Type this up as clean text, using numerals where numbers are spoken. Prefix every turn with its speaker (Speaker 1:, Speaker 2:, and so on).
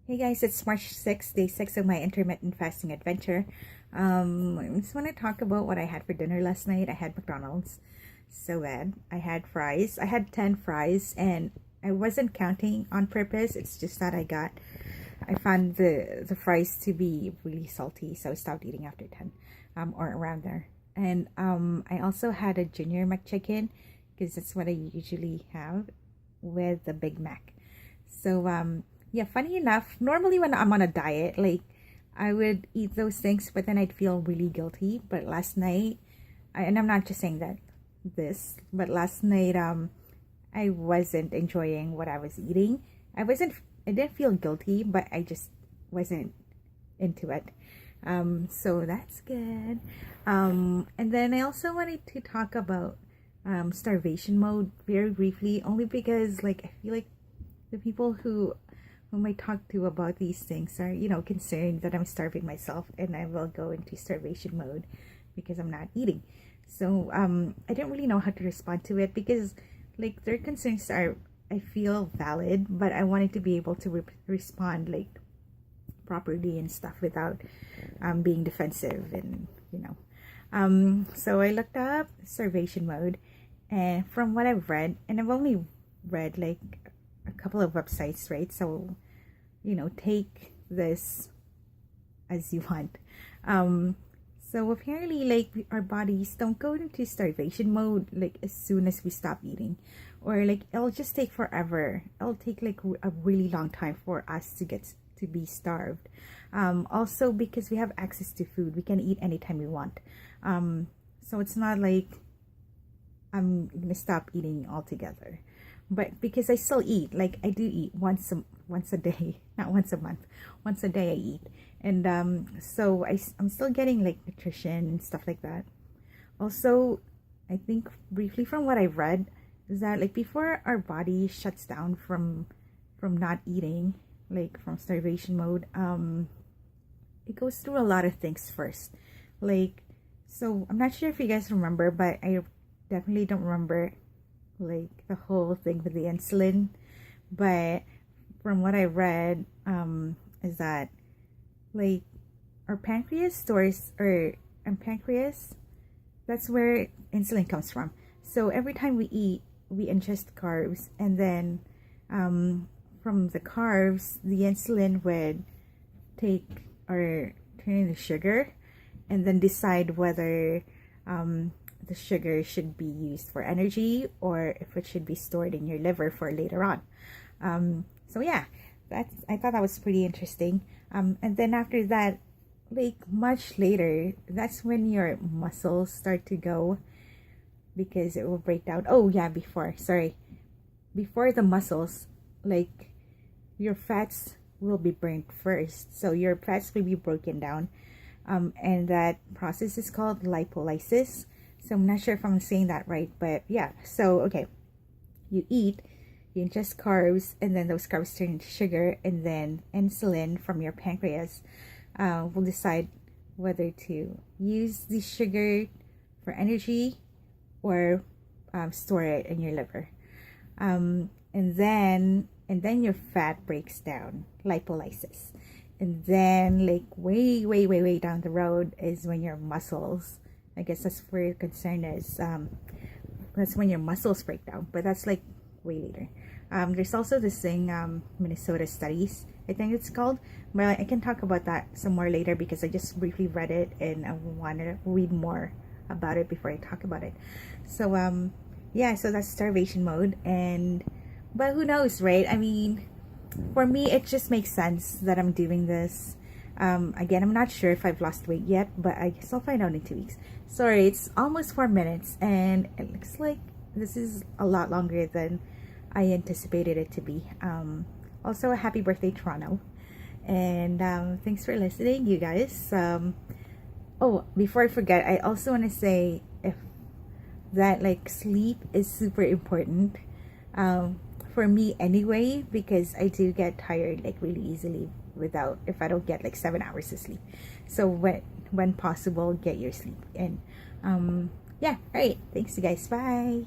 Speaker 1: Hey guys, it's March 6th, day 6 of my intermittent fasting adventure. I just want to talk about what I had for dinner last night. I had McDonald's. So bad. I had fries. I had 10 fries and I wasn't counting on purpose. It's just that I found the fries to be really salty, so I stopped eating after 10 or around there. And I also had a Junior McChicken because that's what I usually have with the Big Mac. So yeah, funny enough, normally when I'm on a diet, like I would eat those things, but then I'd feel really guilty. But last night, and I'm not just saying that but last night, I wasn't enjoying what I was eating. I didn't feel guilty, but I just wasn't into it. So that's good. And then I also wanted to talk about starvation mode very briefly, only because like I feel like the people whom I talk to about these things are, concerned that I'm starving myself and I will go into starvation mode because I'm not eating. So I didn't really know how to respond to it because like their concerns are, I feel valid, but I wanted to be able to respond like properly and stuff without being defensive and so I looked up starvation mode, and from what I've read, and I've only read like a couple of websites, right? So take this as you want. So apparently like our bodies don't go into starvation mode like as soon as we stop eating, or like it'll just take forever. It'll take like a really long time for us to get to be starved. Also because we have access to food, we can eat anytime we want. So it's not like I'm gonna stop eating altogether, but because I still eat, like I do eat once a day, not once a month, once a day I eat. And so I'm still getting like nutrition and stuff like that. Also, I think briefly from what I've read is that like before our body shuts down from not eating, like from starvation mode, it goes through a lot of things first. Like, so I'm not sure if you guys remember, but I definitely don't remember like the whole thing with the insulin. But from what I read, is that like our pancreas stores, or and pancreas, that's where insulin comes from. So every time we eat, we ingest carbs, and then from the carbs, the insulin would take or turn into sugar, and then decide whether the sugar should be used for energy or if it should be stored in your liver for later on. So yeah, I thought that was pretty interesting. And then after that, like much later, that's when your muscles start to go, because it will break down. Oh yeah, before the muscles, like your fats will be burnt first. So your fats will be broken down. And that process is called lipolysis. So I'm not sure if I'm saying that right, but yeah. So okay, you eat, you ingest carbs, and then those carbs turn into sugar, and then insulin from your pancreas will decide whether to use the sugar for energy or store it in your liver. And then your fat breaks down, lipolysis. And then like way down the road is when your muscles, I guess that's where your concern is, that's when your muscles break down, but that's like way later. There's also this thing, Minnesota Studies, I think it's called, but I can talk about that some more later because I just briefly read it and I want to read more about it before I talk about it. So yeah, so that's starvation mode. But who knows, right? I mean, for me it just makes sense that I'm doing this. Again, I'm not sure if I've lost weight yet, but I guess I'll find out in 2 weeks. Sorry, it's almost 4 minutes and it looks like this is a lot longer than I anticipated it to be. Also a happy birthday, Toronto, and thanks for listening, you guys. Oh, before I forget, I also want to say that like sleep is super important, for me anyway, because I do get tired like really easily if I don't get like 7 hours of sleep. So when possible, get your sleep in. Yeah, all right, thanks you guys, bye.